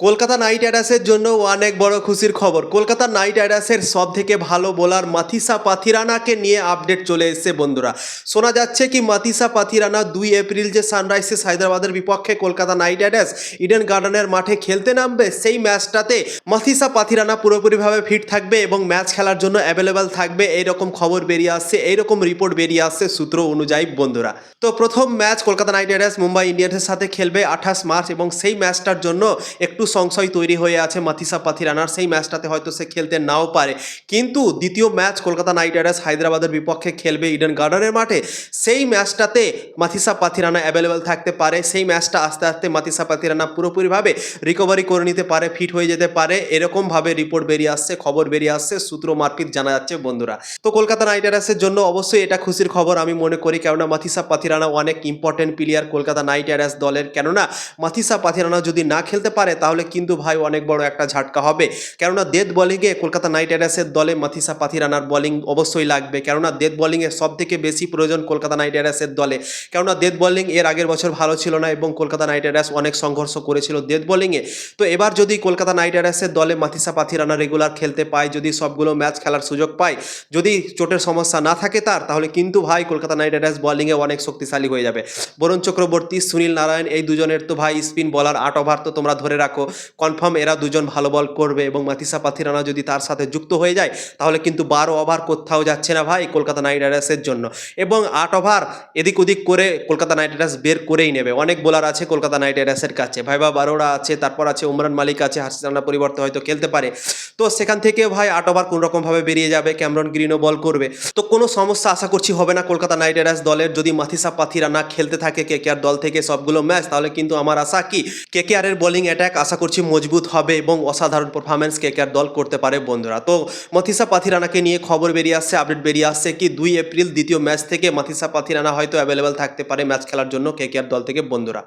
Kolkata night রাইডার্সের জন্য অনেক বড় খুশির খবর। কলকাতা নাইট রাইডার্সের সবথেকে ভালো বোলার মাথিসা পাথিরানাকে নিয়ে আপডেট চলে এসেছে বন্ধুরা। শোনা যাচ্ছে কি মাথিসা পাথিরানা 2 এপ্রিল যে সানরাইজার্স হায়দ্রাবাদের বিপক্ষে কলকাতা নাইট রাইডার্স ইডেন গার্ডেনের মাঠে খেলতে নামবে, সেই ম্যাচটাতে মাথিসা পাথিরানা পুরোপুরিভাবে ফিট থাকবে এবং ম্যাচ খেলার জন্য অ্যাভেলেবেল থাকবে, এইরকম খবর বেরিয়ে আসছে, এইরকম রিপোর্ট বেরিয়ে আসছে সূত্র অনুযায়ী বন্ধুরা। তো প্রথম match Kolkata knight riders Mumbai ইন্ডিয়ান্সের সাথে খেলবে 28 মার্চ এবং সেই ম্যাচটার জন্য একটু সংশয় তৈরি হয়ে আছে মাথিসা পাথিরানার। সেই ম্যাচটাতে হয়তো সে খেলতে নাও পারে, কিন্তু দ্বিতীয় ম্যাচ কলকাতা নাইট রাইডার্স হায়দ্রাবাদের বিপক্ষে খেলবে ইডেন গার্ডেনের মাঠে, সেই ম্যাচটাতে মাথিসা পাথিরানা অ্যাভেলেবেল থাকতে পারে। সেই ম্যাচটা আস্তে আস্তে মাথিসা পাথিরানা পুরোপুরিভাবে রিকভারি করে নিতে পারে, ফিট হয়ে যেতে পারে, এরকমভাবে রিপোর্ট বেরিয়ে আসছে, খবর বেরিয়ে আসছে, সূত্র মারফিক জানা যাচ্ছে বন্ধুরা। তো কলকাতা নাইট রাইডার্সের জন্য অবশ্যই এটা খুশির খবর আমি মনে করি, কেননা মাথিসা পাথিরানা অনেক important player Kolkata knight Riders দলের। কেননা মাথিসা পাথিরানা যদি না খেলতে পারে তাহলে কিন্তু ভাই অনেক বড় একটা ঝাটকা হবে, কেননা ডেথ বোলিংয়ে কলকাতা নাইট রাইডার্সের দলে মাথিসা পাথিরানার বোলিং অবশ্যই লাগবে, কেননা ডেথ বোলিংয়ে সব থেকে বেশি প্রয়োজন কলকাতা নাইট রাইডার্সের দলে। কেননা ডেথ বোলিং এর আগের বছর ভালো ছিল না এবং কলকাতা নাইট রাইডার্স অনেক সংঘর্ষ করেছিল ডেথ বোলিংয়ে। তো এবার যদি কলকাতা নাইট রাইডার্সের দলে মাথিসা পাথিরানা রেগুলার খেলতে পায়, যদি সবগুলো ম্যাচ খেলার সুযোগ পায়, যদি চোটের সমস্যা না থাকে তার, তাহলে কিন্তু ভাই কলকাতা নাইট রাইডার্স বোলিংয়ে অনেক শক্তিশালী হয়ে যাবে। বরুণ চক্রবর্তী, সুনীল নারায়ণ, এই দুজনের তো ভাই স্পিন বলার 8 ওভার তো তোমরা ধরে রাখো কনফার্ম এরা দুজন ভালো বল করবে, এবং মাথিসা পাথিরানা যদি তার সাথে যুক্ত হয়ে যায় তাহলে কিন্তু 12 ওভার কোথাও যাচ্ছে না ভাই কলকাতা নাইট রাইডার্সের জন্য, এবং 8 ওভার এদিক ওদিক করে কলকাতা নাইট রাইডার্স বের করেই নেবে। অনেক বোলার আছে কলকাতা নাইট রাইডার্সের কাছে, ভাইবা বারোড়া আছে, তারপর আছে উমরান মালিক আছে, হার্ষিত রানার পরিবর্তে হয়তো খেলতে পারে। তো সেখান থেকে ভাই 8 ওভার কোনোরকমভাবে বেরিয়ে যাবে, ক্যামেরন গ্রিনও বল করবে। তো কোনো সমস্যা আশা করছি হবে না কলকাতা নাইট রাইডার্স দলের, যদি মাথিসা পাথিরানা খেলতে থাকে কেকেআর দল থেকে সবগুলো ম্যাচ, তাহলে কিন্তু আমার আশা কি কেকেআরের বোলিং অ্যাটাক আশা করছি মজবুত হবে এবং অসাধারণ পারফরমেন্স কেকেআর দল করতে পারে বন্ধুরা। তো মাথিসা পাথিরানাকে নিয়ে খবর বেরিয়ে আসছে, আপডেট বেরিয়ে আসছে কি 2 এপ্রিল দ্বিতীয় ম্যাচ থেকে মাথিসা পাথিরানা হয়তো অ্যাভেলেবেল থাকতে পারে ম্যাচ খেলার জন্য কেকেআর দল থেকে বন্ধুরা।